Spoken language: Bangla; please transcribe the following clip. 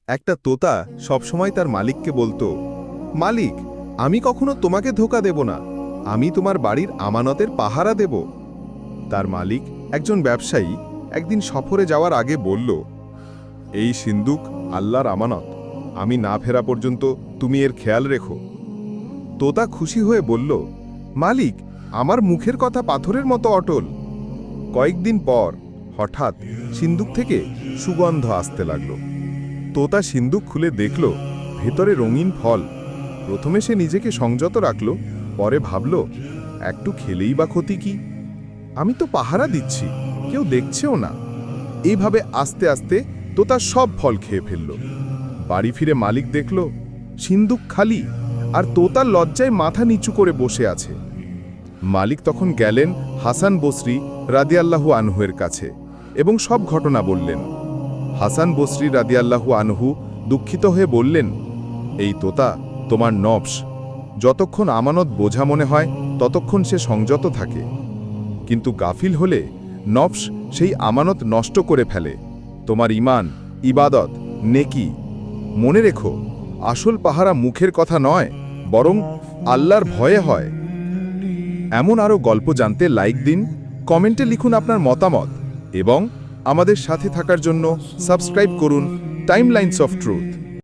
একটা তোতা সবসময় তার মালিককে বলতো, মালিক, আমি কখনো তোমাকে ধোঁকা দেব না, আমি তোমার বাড়ির আমানতের পাহারা দেব। তার মালিক, একজন ব্যবসায়ী, একদিন সফরে যাওয়ার আগে বলল, এই সিন্দুক আল্লাহর আমানত, আমি না ফেরা পর্যন্ত তুমি এর খেয়াল রেখো। তোতা খুশি হয়ে বলল, মালিক, আমার মুখের কথা পাথরের মতো অটল। কয়েকদিন পর হঠাৎ সিন্দুক থেকে সুগন্ধ আসতে লাগল। তোতা সিন্দুক খুলে দেখল ভেতরে রঙিন ফল। প্রথমে সে নিজেকে সংযত রাখল, পরে ভাবল, একটু খেলেই বা ক্ষতি কি, আমি তো পাহারা দিচ্ছি, কেউ দেখছেও না। এইভাবে আস্তে আস্তে তোতা সব ফল খেয়ে ফেলল। বাড়ি ফিরে মালিক দেখল সিন্দুক খালি, আর তোতার লজ্জায় মাথা নিচু করে বসে আছে। মালিক তখন গেলেন হাসান বসরি রাদিয়াল্লাহু আনহুয়ের কাছে এবং সব ঘটনা বললেন। হাসান বসরি রাদিয়াল্লাহু আনহু দুঃখিত হয়ে বললেন, এই তোতা তোমার নফস, যতক্ষণ আমানত বোঝা মনে হয় ততক্ষণ সে সংযত থাকে, কিন্তু গাফিল হলে নফস সেই আমানত নষ্ট করে ফেলে, তোমার ঈমান, ইবাদত, নেকি। মনে রেখো, আসল পাহারা মুখের কথা নয়, বরং আল্লাহর ভয়ে হয়। এমন আরও গল্প জানতে লাইক দিন, কমেন্টে লিখুন আপনার মতামত এবং আমাদের সাথে থাকার জন্য সাবস্ক্রাইব করুন টাইমলাইনস অফ ট্রুথ।